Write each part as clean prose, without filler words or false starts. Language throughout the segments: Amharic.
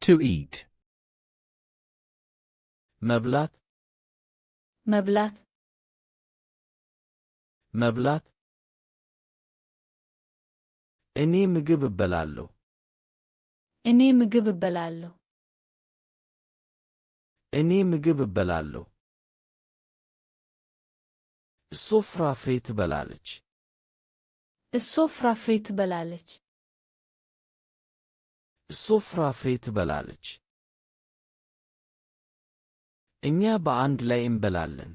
To eat. መብላት መብላት መብላት እኔ ምግብ እበላለሁ እኔ ምግብ እበላለሁ እኔ ምግብ እበላለሁ እሷ ፍራፍሬ ትበላለች እሷ ፍራፍሬ ትበላለች እሷ ፍራፍሬ ትበላለች እኛ በአንድ ላይ እንበላለን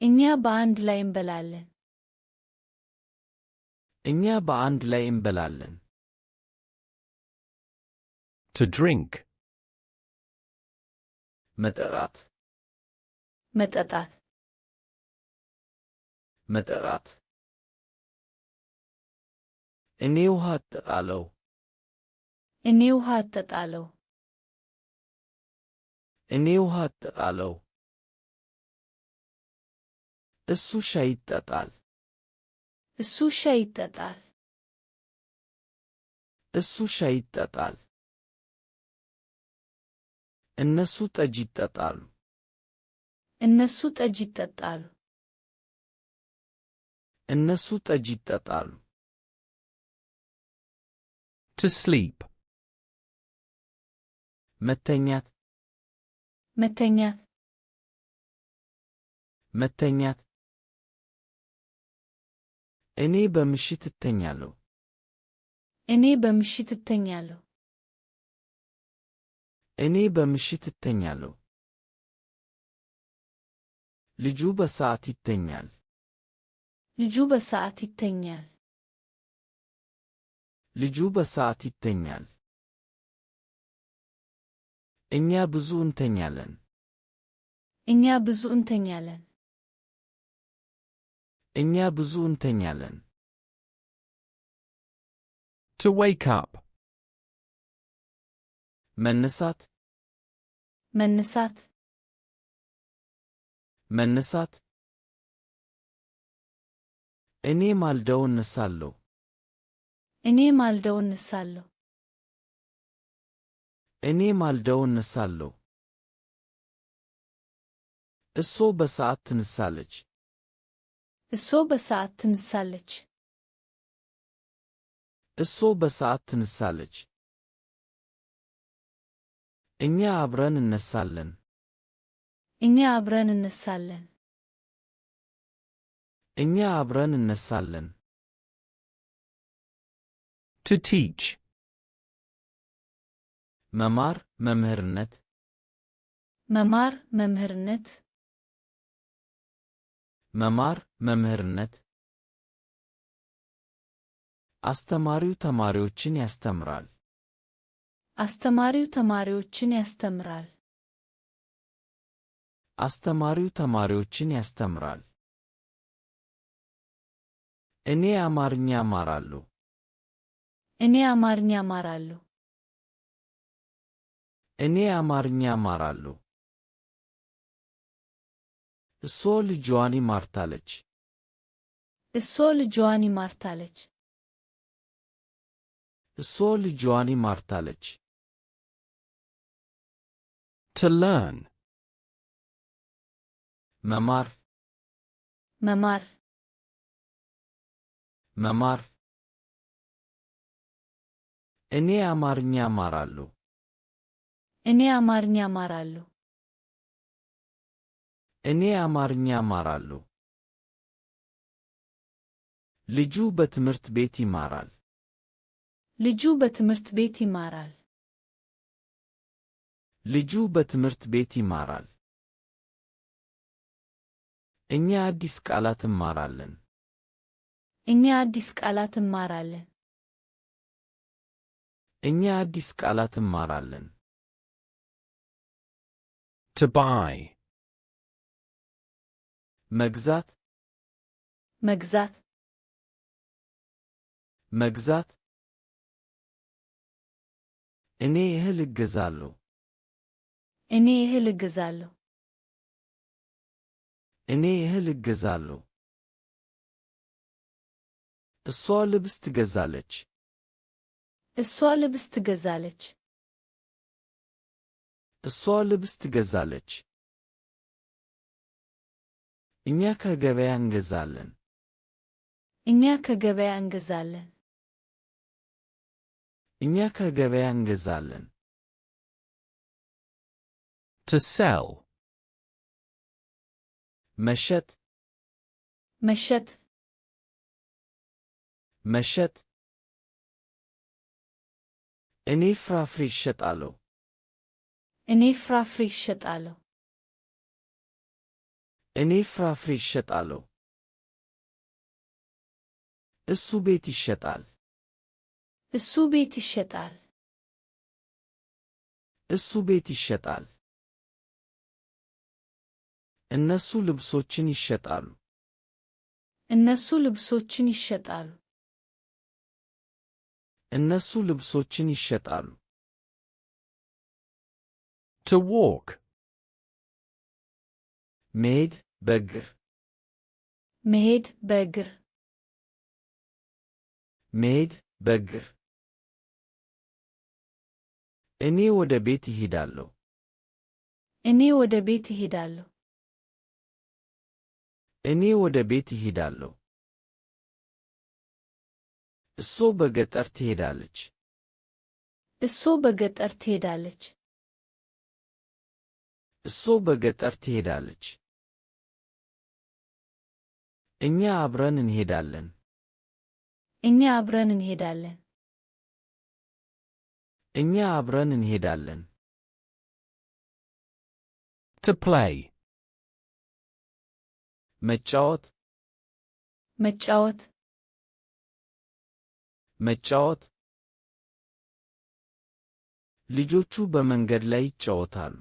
እኛ በአንድ ላይ እንበላለን እኛ በአንድ ላይ እንበላለን To drink. መጠጣት መጠጣት መጠጣት እኔ ውሃ እጠጣለሁ እኔ ውሃ እጠጣለሁ እኔ ውሃ እጠጣለሁ እሱ ሻይ ይጠጣል እሱ ሻይ ይጠጣል እሱ ሻይ ይጠጣል እነሱ ጠጅ ይጠጣሉ እነሱ ጠጅ ይጠጣሉ እነሱ ጠጅ ይጠጣሉ To sleep. መተኛት መተኛት መተኛት እኔ በምሽት እተኛለሁ እኔ በምሽት እተኛለሁ እኔ በምሽት እተኛለሁ ልጁ በሰዓት ይተኛል ልጁ በሰዓት ይተኛል ልጁ በሰዓት ይተኛል እኛ ብዙ እንተኛለን እኛ ብዙ እንተኛለን እኛ ብዙ እንተኛለን To wake up. መነሳት መነሳት መነሳት እኔ ማልደው እነሳለሁ እኔ ማልደው እነሳለሁ እኔ ማልደው እነሳለሁ እሷ በሰዓት ትነሳለች እሷ በሰዓት ትነሳለች እሷ በሰዓት ትነሳለች እኛ አብረን እነሳለን እኛ አብረን እነሳለን እኛ አብረን እነሳለን To teach. መማር መምህርነት መማር መምህርነት መማር መምህርነት አስተማሪው ተማሪዎችን ያስተምራል አስተማሪው ተማሪዎችን ያስተምራል አስተማሪው ተማሪዎችን ያስተምራል እኔ አማርኛ እማራለሁ እኔ አማርኛ እማራለሁ እኔ አማርኛ እማራለሁ እሷ ልጇን ይማርታለች እሷ ልጇን ይማርታለች እሷ ልጇን ይማርታለች To learn. መማር መማር መማር እኔ አማርኛ እማራለሁ እኔ አማርኛ እማራለሁ እኔ አማርኛ እማራለሁ ልጁ በትምህርት ቤት ይማራል ልጁ በትምህርት ቤት ይማራል ልጁ በትምህርት ቤት ይማራል እኛ አዲስ ቃላት እንማራለን እኛ አዲስ ቃላት እንማራለን እኛ አዲስ ቃላት እንማራለን To buy. መግዛት መግዛት መግዛት እኔ እህል እገዛለሁ እኔ እህል እገዛለሁ እኔ እህል እገዛለሁ እሷ ልብስ ትገዛለች እሷ ልብስ ትገዛለች እሷ ልብስ ትገዛለች። እኛ ከገበያ እንገዛለን። እኛ ከገበያ እንገዛለን። እኛ ከገበያ እንገዛለን። To sell. መሸጥ መሸጥ መሸጥ እኔ ፍራፍሬ እሸጣለሁ። እኔ ፍራፍሬ እሸጣለሁ። እኔ ፍራፍሬ እሸጣለሁ። እሱ ቤት ይሸጣል። እሱ ቤት ይሸጣል። እሱ ቤት ይሸጣል። እነሱ ልብሶችን ይሸጣሉ። እነሱ ልብሶችን ይሸጣሉ። እነሱ ልብሶችን ይሸጣሉ። To walk. መሄድ በእግር መሄድ በእግር መሄድ በእግር እኔ ወደ ቤት እሄዳለሁ። እኔ ወደ ቤት እሄዳለሁ። እኔ ወደ ቤት እሄዳለሁ። እሱ በገጠር ትሄዳለች። እሱ በገጠር ትሄዳለች። እሱ በገጠር ትሄዳለች። እኛ አብረን እንሄዳለን። እኛ አብረን እንሄዳለን። እኛ አብረን እንሄዳለን። To play. መጫወት መጫወት መጫወት ልጆቹ በመንገድ ላይ ይጫወታሉ።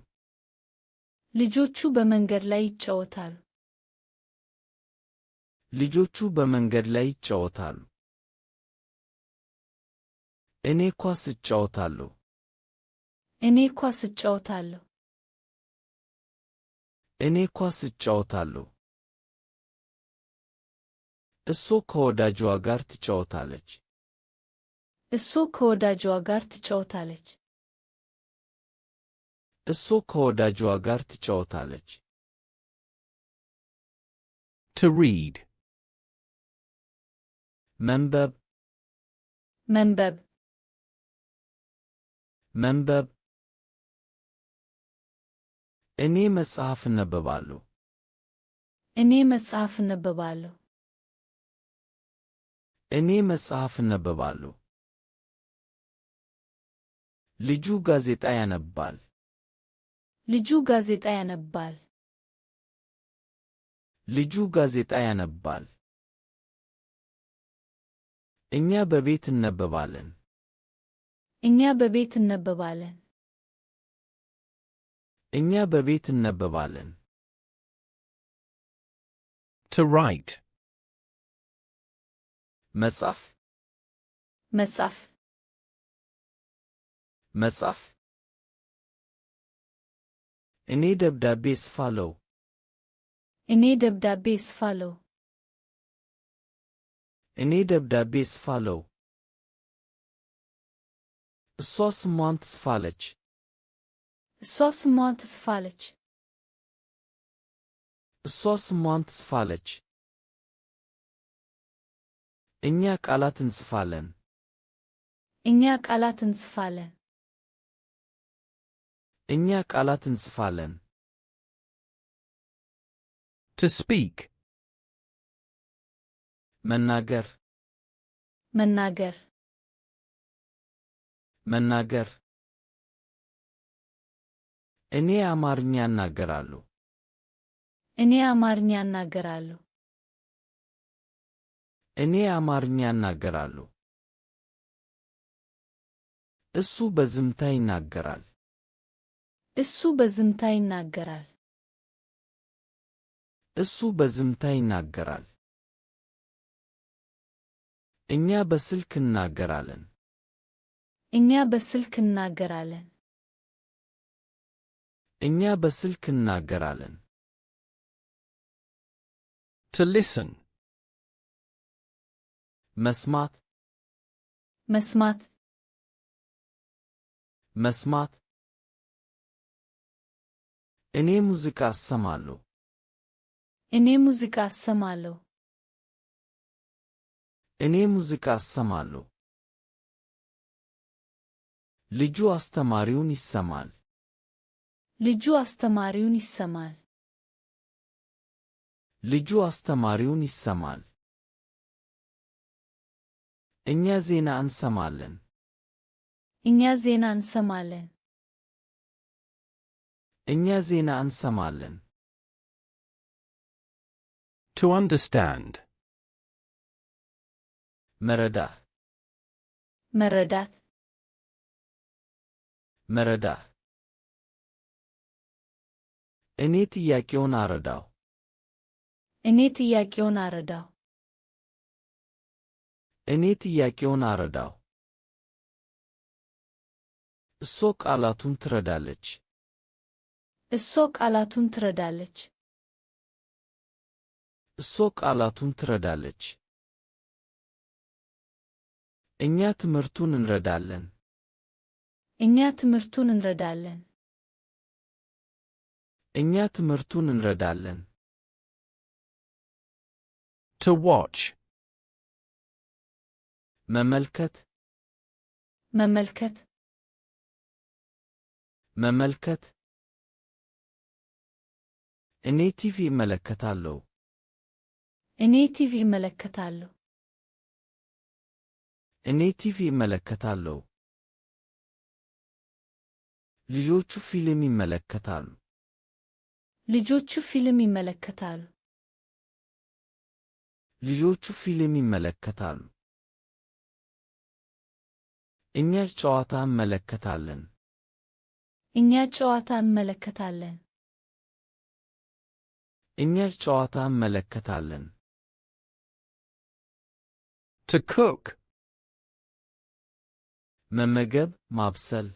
ልጆቹ በመንገድ ላይ ይጫወታሉ። ልጆቹ በመንገድ ላይ ይጫወታሉ። እኔ ኳስ እጫወታለሁ። እኔ ኳስ እጫወታለሁ። እኔ ኳስ እጫወታለሁ። እሱ ከወዳጇ ጋር ትጫወታለች። እሱ ከወዳጇ ጋር ትጫወታለች። እሱ ከወዳጇ ጋር ትጫወታለች። To read. መንበብ መንበብ መንበብ እኔ መጽሐፍ እነበባለሁ። እኔ መጽሐፍ እነበባለሁ። እኔ መጽሐፍ እነበባለሁ። ልጁ ጋዜጣ ያነባል። ልጁ ጋዜጣ ያነባል። ልጁ ጋዜጣ ያነባል። እኛ በቤት እነበባለን። እኛ በቤት እነበባለን። እኛ በቤት እነበባለን። To write. መጻፍ መጻፍ መጻፍ እኔ ደብዳቤ እጽፋለሁ። እኔ ደብዳቤ እጽፋለሁ። እኔ ደብዳቤ እጽፋለሁ። እሷ ስሟን ትጽፋለች። እሷ ስሟን ትጽፋለች። እሷ ስሟን ትጽፋለች። እኛ ቃላት እንጽፋለን። እኛ ቃላት እንጽፋለን። እኛ ቃላት እንጽፋለን። To speak. መናገር መናገር መናገር እኔ አማርኛ እናገራለሁ። እኔ አማርኛ እናገራለሁ። እኔ አማርኛ እናገራለሁ። እሱ በዝምታ ይናገራል። እሱ በዝምታ ይናገራል። እሱ በዝምታ ይናገራል። እኛ በስልክ እናገራለን። እኛ በስልክ እናገራለን። እኛ በስልክ እናገራለን። To listen. መስማት መስማት መስማት እኔ ሙዚቃ እሰማለሁ። እኔ ሙዚቃ እሰማለሁ። እኔ ሙዚቃ እሰማለሁ። ልጁ አስተማሪውን ይሰማል። ልጁ አስተማሪውን ይሰማል። ልጁ አስተማሪውን ይሰማል። እኛ ዜና እንሰማለን። እኛ ዜና እንሰማለን። እኛ ዜና እንሰማለን። To understand. መረዳት መረዳት መረዳት እኔ ጥያቄውን አረዳው። እኔ ጥያቄውን አረዳው። እኔ ጥያቄውን አረዳው። እሷ ቃላቱን ትረዳለች። እሷ ቃላቱን ትረዳለች። እሷ ቃላቱን ትረዳለች። እኛ ትምህርቱን እንረዳለን። እኛ ትምህርቱን እንረዳለን። እኛ ትምህርቱን እንረዳለን። To watch. መመልከት መመልከት መመልከት እኔ ቲቪ እመለከታለሁ። እኔ ቲቪ እመለከታለሁ። እኔ ቲቪ እመለከታለሁ። ልጆቹ ፊልም ይመለከታሉ። ልጆቹ ፊልም ይመለከታሉ። ልጆቹ ፊልም ይመለከታሉ። እኛ ጨዋታ እንመለከታለን። እኛ ጨዋታ እንመለከታለን። እኛ ጨዋታ እንመለከታለን። To cook. መመገብ ማብሰል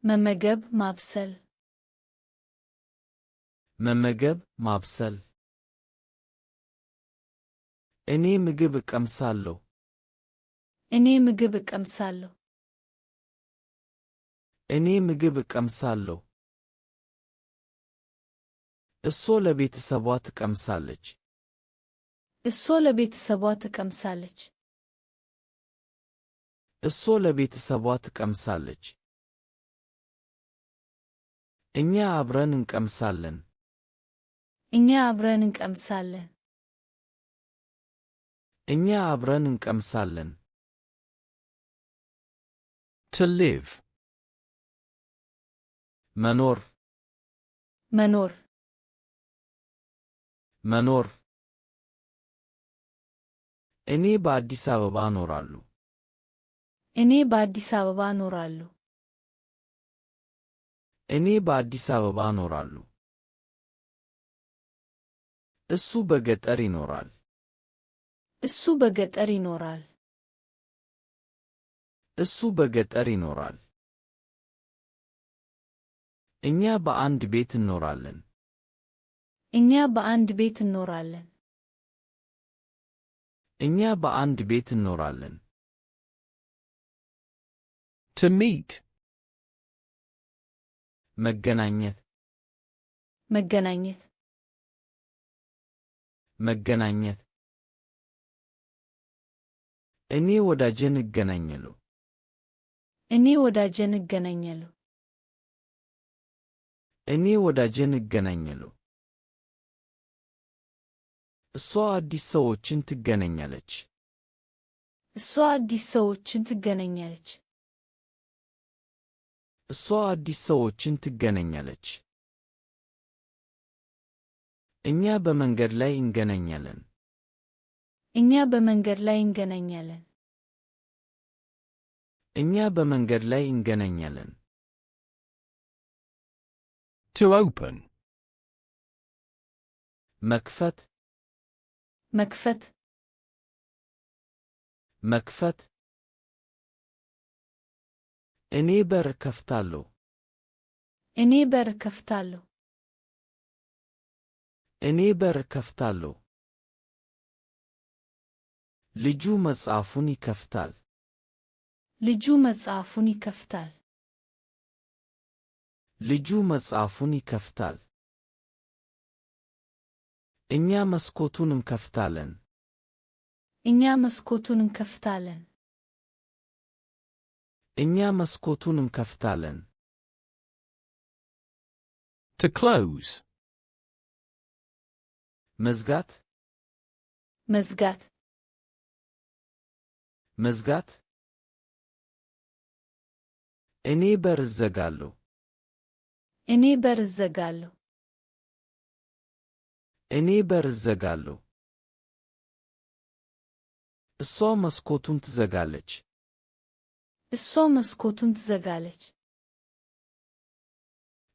መመገብ ማብሰል መመገብ ማብሰል እኔ ምግብ እቀምሳለሁ። እኔ ምግብ እቀምሳለሁ። እኔ ምግብ እቀምሳለሁ። እሷ ለቤተሰቧ ትቀምሳለች። እሷ ለቤተሰቧ ትቀምሳለች። እሷ ለቤተሰቧ ትቀምሳለች። እኛ አብረን እንቀምሳለን። እኛ አብረን እንቀምሳለን። እኛ አብረን እንቀምሳለን። To live. መኖር መኖር መኖር እኔ በአዲስ አበባ እኖራለሁ። እኔ በአዲስ አበባ እኖራለሁ። እኔ በአዲስ አበባ እኖራለሁ። እሱ በገጠር ይኖራል። እሱ በገጠር ይኖራል። እሱ በገጠር ይኖራል። እኛ በአንድ ቤት እንኖራለን። እኛ በአንድ ቤት እንኖራለን። እኛ በአንድ ቤት እንኖራለን። To meet. መገናኘት መገናኘት መገናኘት እኔ ወዳጄን እገናኛለሁ። እኔ ወዳጄን እገናኛለሁ። እኔ ወዳጄን እገናኛለሁ። እሷ አዲስ ሰዎችን ትገናኛለች። እሷ አዲስ ሰዎችን ትገናኛለች። እሷ አዲስ ሰዎችን ትገናኛለች። እኛ በመንገድ ላይ እንገናኛለን። እኛ በመንገድ ላይ እንገናኛለን። እኛ በመንገድ ላይ እንገናኛለን። To open. መክፈት መክፈት መክፈት እኔ በር ከፍታለሁ። እኔ በር ከፍታለሁ። እኔ በር ከፍታለሁ። ልጁ መጽሐፉን ይከፍታል። ልጁ መጽሐፉን ይከፍታል። ልጁ መጽሐፉን ይከፍታል። እኛ መስኮቱን እንከፍታለን። እኛ መስኮቱን እንከፍታለን። እኛ መስኮቱን እንከፍታለን። To close. መዝጋት መዝጋት መዝጋት እኔ በር እዘጋለሁ። እኔ በር እዘጋለሁ። እኔ በር እዘጋለሁ። እሷ መስኮቱን ትዘጋለች። እሷ መስኮቱን ትዘጋለች።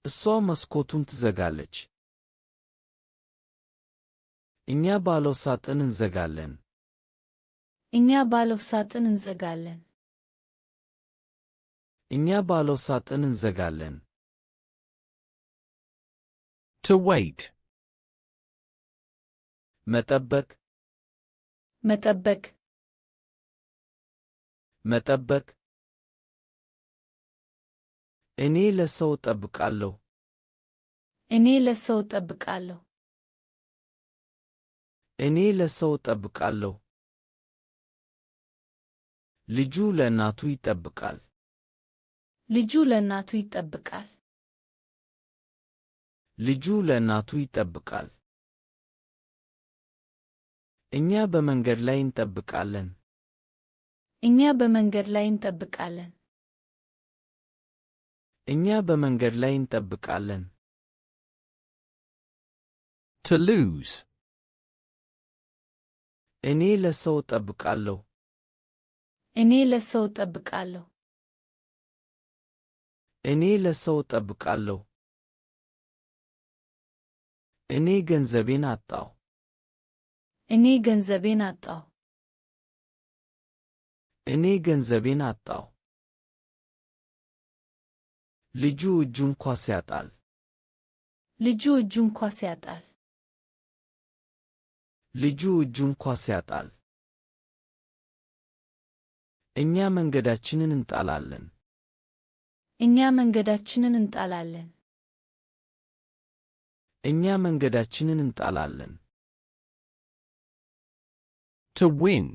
እሷ መስኮቱን ትዘጋለች። እኛ ባለው ሳጥን እንዘጋለን። እኛ ባለው ሳጥን እንዘጋለን። እኛ ባለው ሳጥን እንዘጋለን። To wait. መጠበቅ መጠበቅ መጠበቅ እኔ ለሰው እጠብቃለሁ። እኔ ለሰው እጠብቃለሁ። እኔ ለሰው እጠብቃለሁ። ልጁ ለእናቱ ይጠብቃል። ልጁ ለእናቱ ይጠብቃል። ልጁ ለእናቱ ይጠብቃል። እኛ በመንገድ ላይ እንጠብቃለን። እኛ በመንገድ ላይ እንጠብቃለን። እኛ በመንገድ ላይ እንጠብቃለን። To lose. እኔ ለሰው እጠብቃለሁ። እኔ ለሰው እጠብቃለሁ። እኔ ለሰው እጠብቃለሁ። እኔ ገንዘቤን አጣሁ። እኔ ገንዘቤን አጣሁ። እኔ ገንዘቤን አጣሁ። ልጁ እጁን ኳስ ያጣል። ልጁ እጁን ኳስ ያጣል። ልጁ እጁን ኳስ ያጣል። እኛ መንገዳችንን እንጣላለን። እኛ መንገዳችንን እንጣላለን። እኛ መንገዳችንን እንጣላለን። To win.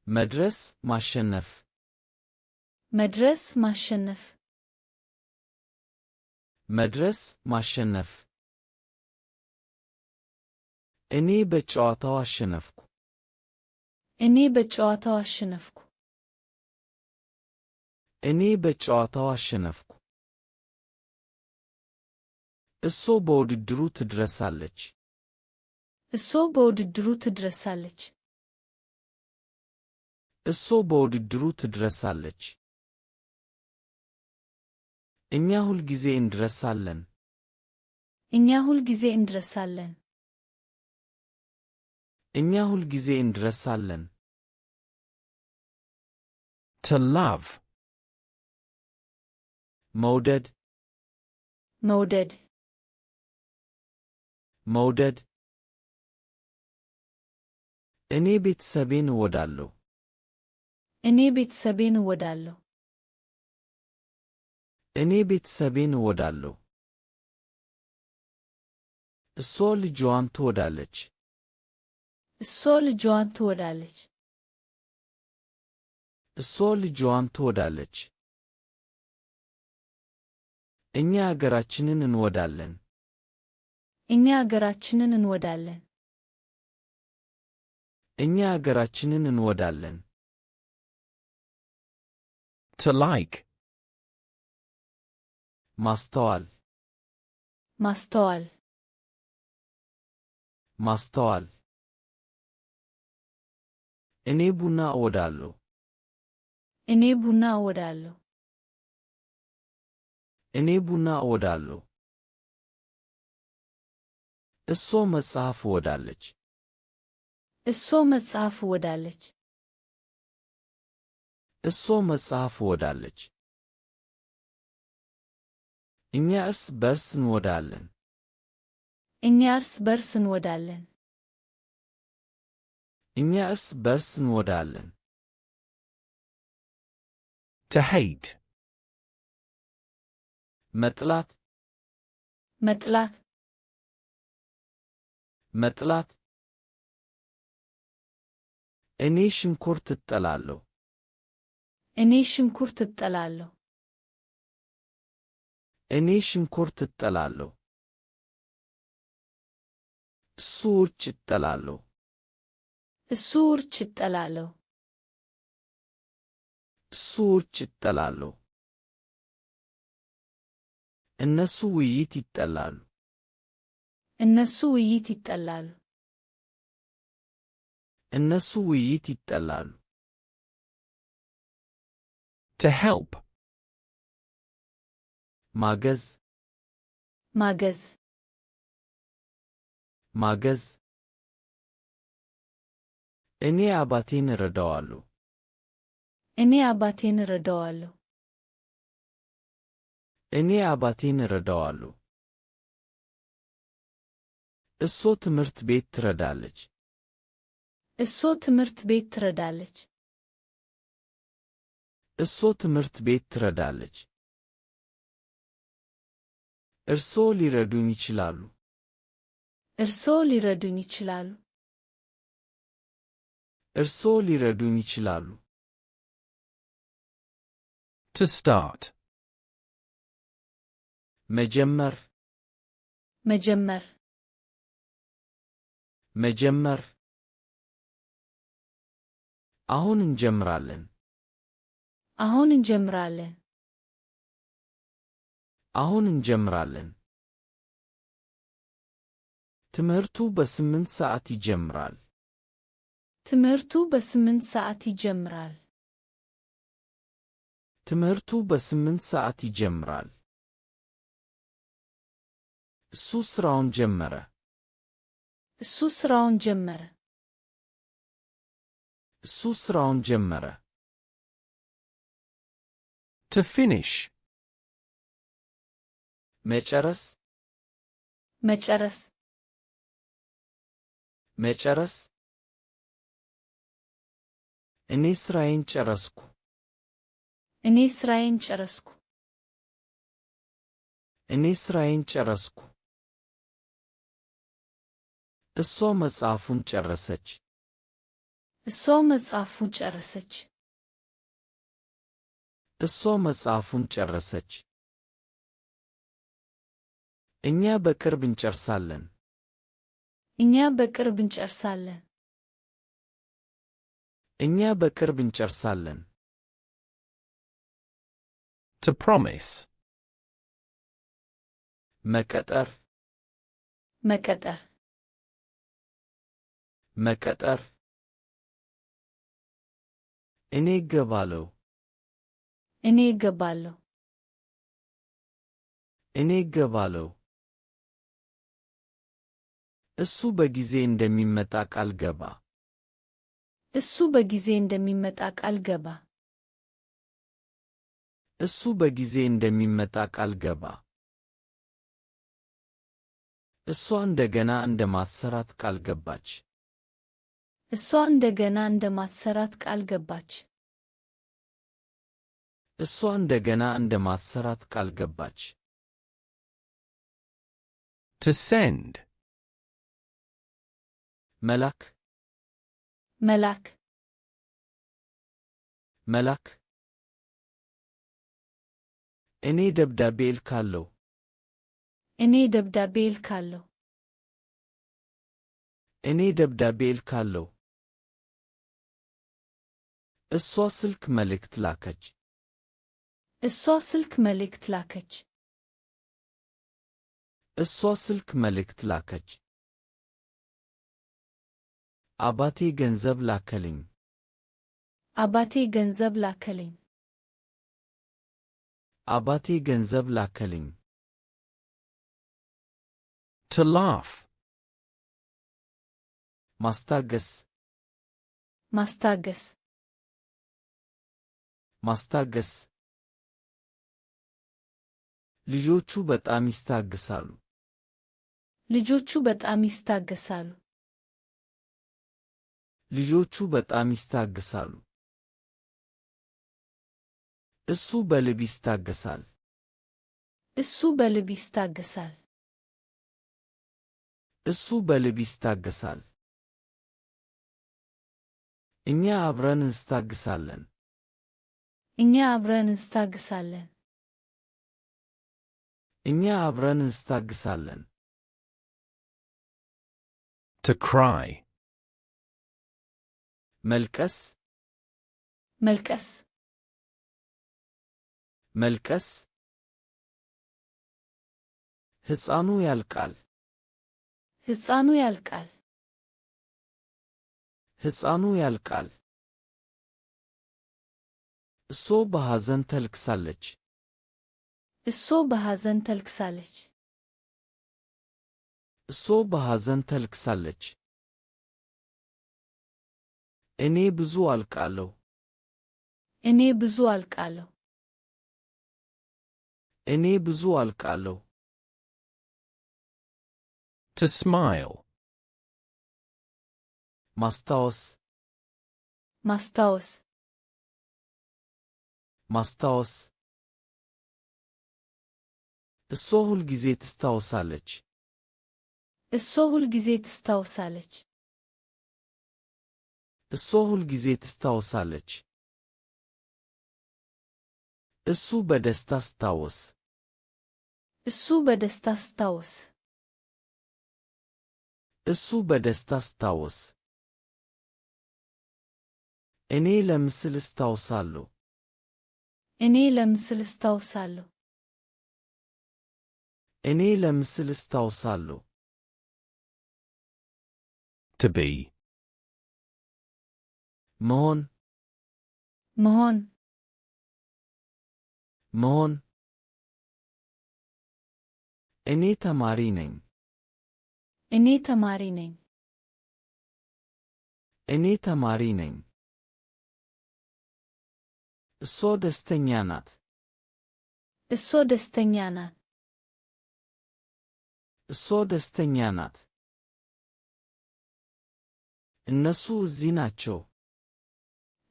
መድረስ ማሸነፍ መድረስ ማሸነፍ መድረስ ማሸነፍ እኔ በጨዋታው አሸነፍኩ። እኔ በጨዋታው አሸነፍኩ። እኔ በጨዋታው አሸነፍኩ። እሷ በውድድሩ ትድረሳለች። እሷ በውድድሩ ትድረሳለች። እሷ በውድድሩ ትድረሳለች። እኛ ሁልጊዜ እንድረሳለን። እኛ ሁልጊዜ እንድረሳለን። እኛ ሁልጊዜ እንድረሳለን። To love. መውደድ መውደድ መውደድ እኔ ቤተሰቤን እወዳለሁ። እኔ ቤተሰቤን እወዳለሁ። እኔ ቤተሰቤን እወዳለሁ። እሷ ልጇን ትወዳለች። እሷ ልጇን ትወዳለች። እሷ ልጇን ትወዳለች። እኛ አገራችንን እንወዳለን። እኛ አገራችንን እንወዳለን። እኛ አገራችንን እንወዳለን። To like. ማስተዋል ማስተዋል ማስተዋል እኔ ቡና እወዳለሁ። እኔ ቡና እወዳለሁ። እኔ ቡና እወዳለሁ። እሷ መጽሐፍ እወዳለች። እሷ መጽሐፍ እወዳለች። እሷ መጽሐፍ እወዳለች። እኛ እርስ በርስ እንወዳለን። እኛ እርስ በርስ እንወዳለን። እኛ እርስ በርስ እንወዳለን። To hate. መጥላት መጥላት መጥላት እኔ ሽንኩርት እጠላለሁ እኔ ሽንኩርት እጠላለሁ እኔ ሽንኩርት እጠላለሁ እሱ ውርጭ እጠላለሁ እሱ ውርጭ እጠላለሁ እሱ ውርጭ እጠላለሁ እነሱ ውይይት ይጠላሉ እነሱ ውይይት ይጠላሉ እነሱ ውይይት ይጠላሉ To help. ማገዝ ማገዝ ማገዝ እኔ አባቴን እረዳዋለሁ እኔ አባቴን እረዳዋለሁ እኔ አባቴን እረዳዋለሁ እሱ ትምህርት ቤት ትረዳለች እሱ ትምህርት ቤት ትረዳለች እሱ ትምህርት ቤት ትረዳለች እርሶ ሊረዱኝ ይችላሉ እርሶ ሊረዱኝ ይችላሉ እርሶ ሊረዱኝ ይችላሉ To start. መጀመር መጀመር መጀመር አሁን እንጀምራለን አሁን እንጀምራለን አሁን እንጀምራለን ትምህርቱ በ8 ሰዓት ይጀምራል ትምህርቱ በ8 ሰዓት ይጀምራል ትምህርቱ በ8 ሰዓት ይጀምራል እሱ ስራውን ጀመረ እሱ ስራውን ጀመረ እሱ ስራውን ጀመረ To finish. መጨረስ መጨረስ መጨረስ እኔ ስራዬን ጨረስኩ እኔ ስራዬን ጨረስኩ እኔ ስራዬን ጨረስኩ እሷ መጽሐፉን ጨረሰች እሷ መጽሐፉን ጨረሰች እሷ መጽሐፉን ጨረሰች እኛ በቅርብ እንጨርሳለን እኛ በቅርብ እንጨርሳለን እኛ በቅርብ እንጨርሳለን To promise. መቀጠር መቀጠር መቀጠር እኔ እገባለሁ እኔ እገባለሁ እኔ እገባለሁ እሱ በጊዜ እንደሚመጣ ቃል ገባ እሱ በጊዜ እንደሚመጣ ቃል ገባ እሱ በጊዜ እንደሚመጣ ቃል ገባ እሷ እንደገና እንደማትሰራት ቃል ገባች እሷ እንደገና እንደማትሰራት ቃል ገባች እሷ እንደገና እንደማትሰራት ቃል ገባች To send. መላክ መላክ መላክ እኔ ደብዳቤ እልካለሁ እኔ ደብዳቤ እልካለሁ እኔ ደብዳቤ እልካለሁ እሷ ስልክ መልእክት ላከች እሷ ስልክ መልእክት ላከች እሷ ስልክ መልእክት ላከች አባቴ ገንዘብ ላከልኝ አባቴ ገንዘብ ላከልኝ አባቴ ገንዘብ ላከልኝ To laugh. ማስታገስ ማስታገስ ማስታገስ ልጆቹ በጣም ይስታገሳሉ ልጆቹ በጣም ይስታገሳሉ ልጆቹ በጣም ይስታገሳሉ እሱ በልብ ይስታገሳል እሱ በልብ ይስታገሳል። እሱ በልብ ይስታገሳል። እኛ አብረን እንስታግሳለን። እኛ አብረን እንስታግሳለን። እኛ አብረን እንስታግሳለን። To cry. መልቀስ መልቀስ መልቀስ ሕፃኑ ያልቃል። ሕፃኑ ያልቃል። ሕፃኑ ያልቃል። እሷ በሐዘን ተልቅሳለች። እሷ በሐዘን ተልቅሳለች። እሷ በሐዘን ተልቅሳለች። እኔ ብዙ አልቃለሁ። እኔ ብዙ አልቃለሁ። እኔ ብዙ አልቃለሁ። To smile. ማስታወስ ማስታወስ ማስታወስ እሷ ሁልጊዜ ትስታወሳለች። እሷ ሁልጊዜ ትስታወሳለች። እሷ ሁልጊዜ ትስታወሳለች። እሱ በደስታ ስታወስ። እሱ በደስታ ስታወስ። እሱ በደስታ ስታወስ። እኔ ለምስል እስታወሳለሁ። እኔ ለምስል እስታወሳለሁ። እኔ ለምስል እስታወሳለሁ። To be. መሆን መሆን መሆን እኔ ተማሪ ነኝ። እኔ ተማሪ ነኝ። እኔ ተማሪ ነኝ። እሷ ደስተኛ ናት። እሷ ደስተኛ ናት። እሷ ደስተኛ ናት። እነሱ እዚህ ናቸው።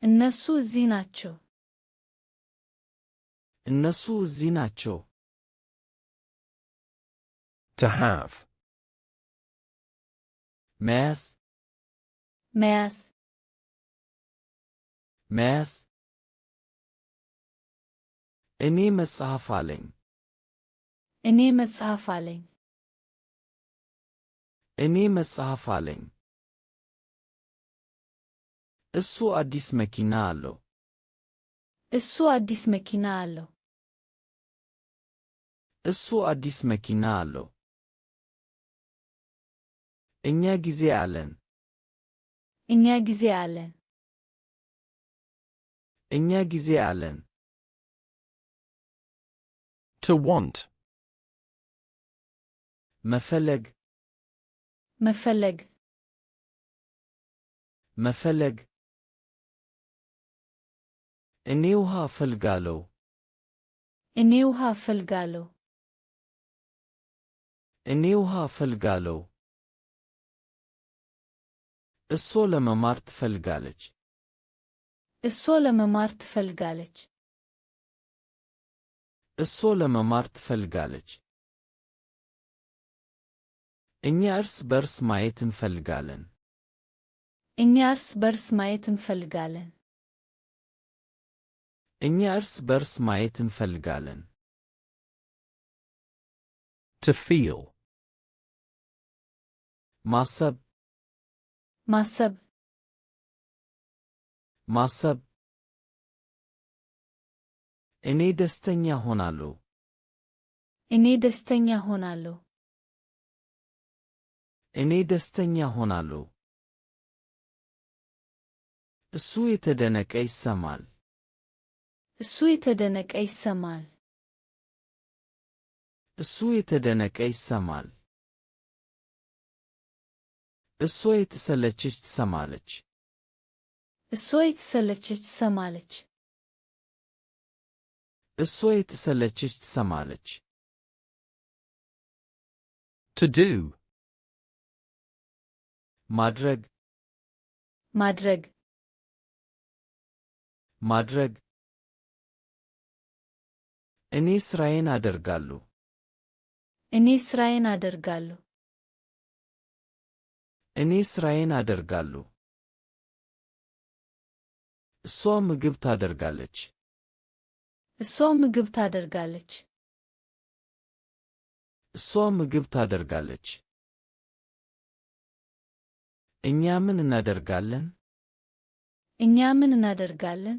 እነሱ እዚህ ናቸው። እነሱ እዚህ ናቸው። To have. መያዝ መያዝ መያዝ እኔ መጽሐፍ አለኝ። እኔ መጽሐፍ አለኝ። እኔ መጽሐፍ አለኝ። እሱ አዲስ መኪና አለው። እሱ አዲስ መኪና አለው። እሱ አዲስ መኪና አለው። እኛ ጊዜ አለን። እኛ ጊዜ አለን። እኛ ጊዜ አለን። To want. መፈለግ መፈለግ መፈለግ እኔ ውሃ እፈልጋለሁ። እኔ ውሃ እፈልጋለሁ። እኔ ውሃ እፈልጋለሁ። እሷ ለመማር ትፈልጋለች። እሷ ለመማር ትፈልጋለች። እሷ ለመማር ትፈልጋለች። እኛ እርስ በርስ ማየት እንፈልጋለን። እኛ እርስ በርስ ማየት እንፈልጋለን። እኛ እርስ በርስ ማየት እንፈልጋለን። To feel. ማሰብ ማሰብ ማሰብ እኔ ደስተኛ ሆናለሁ። እኔ ደስተኛ ሆናለሁ። እኔ ደስተኛ ሆናለሁ። እሱ የተደነቀ ይሰማል። እሱ የተደነቀ ይሰማል። እሱ የተደነቀ ይሰማል። እሷ የተሰለቸች ትሰማለች። እሷ የተሰለቸች ትሰማለች። እሷ የተሰለቸች ትሰማለች። To do. ማድረግ ማድረግ ማድረግ እኔ ስራዬን አደርጋለሁ። እኔ ስራዬን አደርጋለሁ። እኔ ስራዬን አደርጋለሁ። እሷ ምግብ ታደርጋለች። እሷ ምግብ ታደርጋለች። እሷ ምግብ ታደርጋለች። እኛ ምን እናደርጋለን? እኛ ምን እናደርጋለን?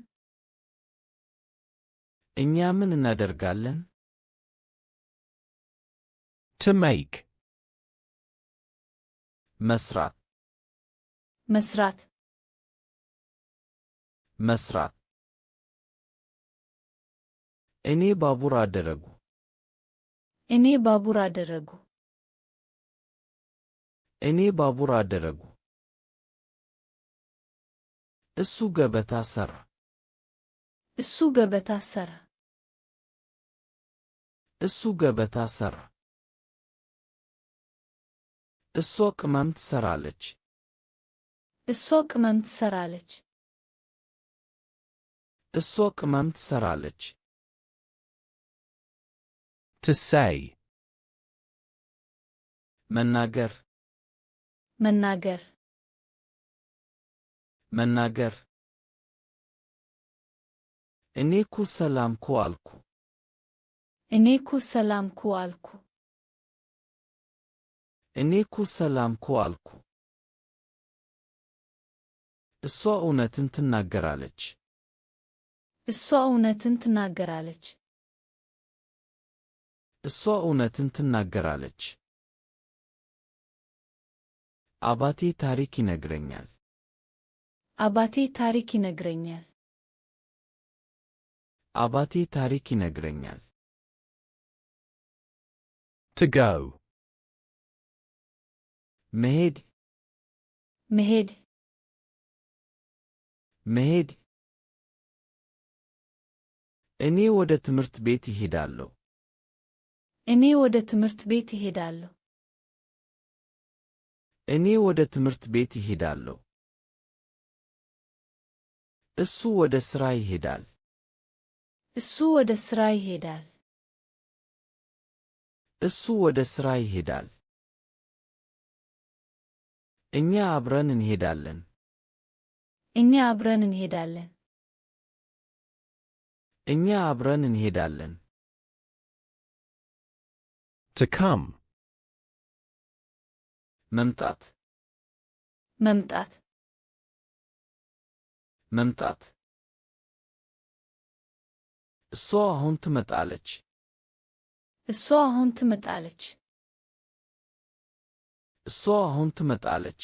እኛ ምን እናደርጋለን? To make. መስራት መስራት መስራት እኔ ባቡር አደረጉ። እኔ ባቡር አደረጉ። እኔ ባቡር አደረጉ። እሱ ገበታ ሰራ። እሱ ገበታ ሰራ። እሱ ገበታ ሰራ። እሷ ቅመም ትሰራለች። እሷ ቅመም ትሰራለች። እሷ ቅመም ትሰራለች። To say. መናገር መናገር መናገር እኔ እኮ ሰላም እኮ አልኩ። እኔ እኮ ሰላም እኮ አልኩ። እኔ እኮ ሰላም እኮ አልኩ። እሷ እውነትን ትናገራለች። እሷ እውነትን ትናገራለች። እሷ እውነትን ትናገራለች። አባቴ ታሪክ ይነግረኛል። አባቴ ታሪክ ይነግረኛል። አባቴ ታሪክ ይነግረኛል። To go. መሄድ መሄድ መሄድ እኔ ወደ ትምህርት ቤት እሄዳለሁ። እኔ ወደ ትምህርት ቤት እሄዳለሁ። እኔ ወደ ትምህርት ቤት እሄዳለሁ። እሱ ወደ ሥራ ይሄዳል። እሱ ወደ ሥራ ይሄዳል። እሱ ወደ ሥራ ይሄዳል። እኛ አብረን እንሄዳለን። እኛ አብረን እንሄዳለን። እኛ አብረን እንሄዳለን። To come. መምጣት መምጣት መምጣት እሷ አሁን ትመጣለች። እሷ አሁን ትመጣለች። እሷ አሁን ትመጣለች።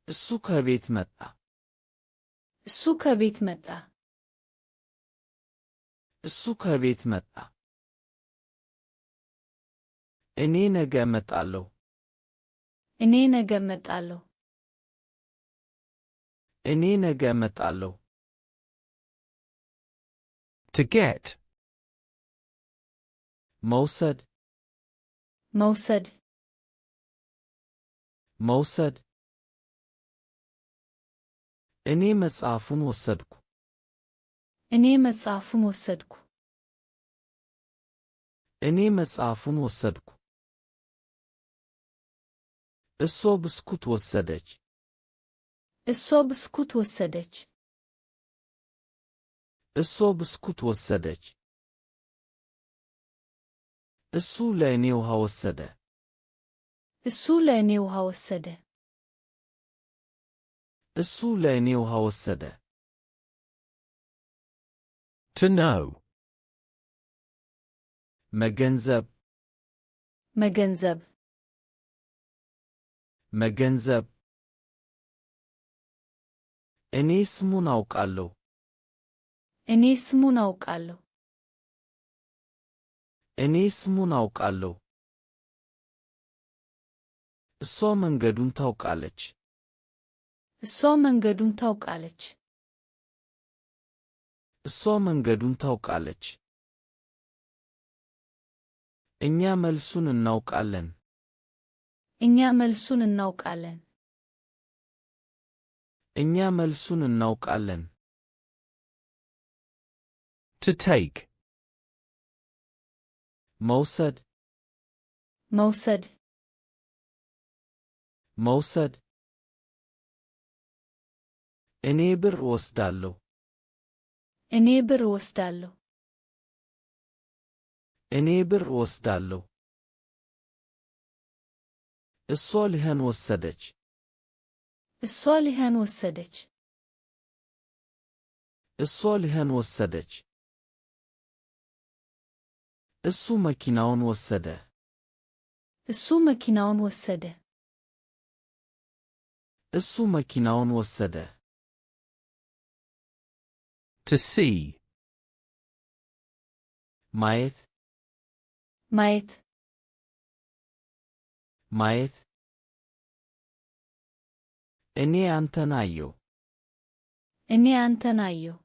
እሱ ከቤት መጣ። እሱ ከቤት መጣ። እሱ ከቤት መጣ። እኔ ነገ እመጣለሁ። እኔ ነገ እመጣለሁ። እኔ ነገ እመጣለሁ። To get. መውሰድ መውሰድ መውሰድ እኔ መጽሐፉን ወሰድኩ። እኔ መጽሐፉን ወሰድኩ። እኔ መጽሐፉን ወሰድኩ። እሷ ብስኩት ወሰደች። እሷ ብስኩት ወሰደች። እሷ ብስኩት ወሰደች። እሱ ለእኔ ውሃ ወሰደ። እሱ ለእኔ ውሃ ወሰደ። እሱ ለእኔ ውሃ ወሰደ። To know. መገንዘብ መገንዘብ መገንዘብ እኔ ስሙን አውቃለሁ። እኔ ስሙን አውቃለሁ። እኔ ስሙን አውቃለሁ። እሷ መንገዱን ታውቃለች። እሷ መንገዱን ታውቃለች። እሷ መንገዱን ታውቃለች። እኛ መልሱን እናውቃለን። እኛ መልሱን እናውቃለን። እኛ መልሱን እናውቃለን። To take. መውሰድ መውሰድ መውሰድ እኔ ብር ወስዳለሁ እኔ ብር ወስዳለሁ እኔ ብር ወስዳለሁ እሷ ልህን ወሰደች እሷ ልህን ወሰደች እሷ ልህን ወሰደች እሱ መኪናውን ወሰደ እሱ መኪናውን ወሰደ እሱ መኪናውን ወሰደ To see. ማየት ማየት ማየት እኔ አንተን አየሁ እኔ አንተን አየሁ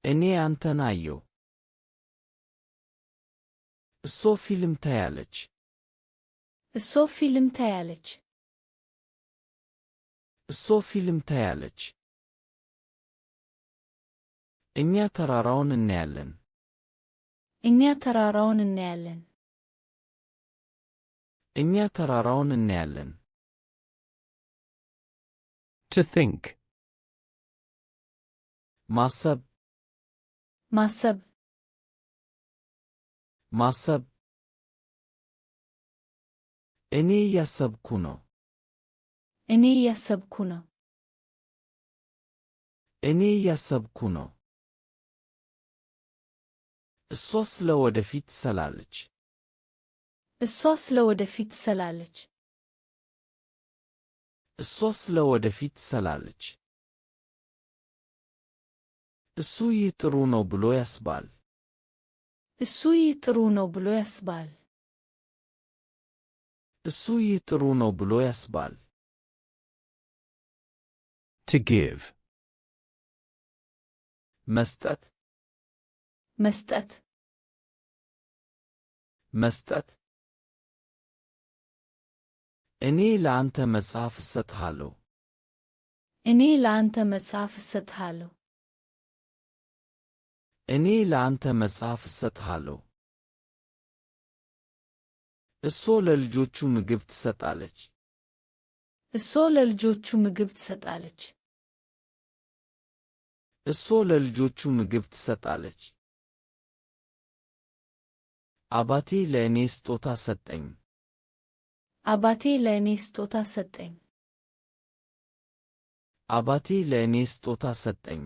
እኔ አንተን አየሁ እሷ ፊልም ታያለች እሷ ፊልም ታያለች እሷ ፊልም ታያለች እኛ ተራራውን እናያለን እኛ ተራራውን እናያለን እኛ ተራራውን እናያለን To think. ማሰብ ማሰብ ማሰብ እኔ እያሰብኩ ነው እኔ እያሰብኩ ነው እኔ እያሰብኩ ነው እሷ ስለ ወደፊት ትሰላለች እሷ ስለ ወደፊት ትሰላለች እሷ ስለ ወደፊት ትሰላለች እሱ ይህ ጥሩ ነው ብሎ ያስባል እሱ ይህ ጥሩ ነው ብሎ ያስባል እሱ ይህ ጥሩ ነው ብሎ ያስባል To give. መስጠት መስጠት መስጠት እኔ ለአንተ መጽሐፍ እሰጥሃለሁ እኔ ለአንተ መጽሐፍ እሰጥሃለሁ እኔ ለአንተ መጽሐፍ እሰጥሃለሁ እሷ ለልጆቹ ምግብ ትሰጣለች እሷ ለልጆቹ ምግብ ትሰጣለች እሷ ለልጆቹ ምግብ ትሰጣለች አባቴ ለእኔ ስጦታ ሰጠኝ አባቴ ለእኔ ስጦታ ሰጠኝ አባቴ ለእኔ ስጦታ ሰጠኝ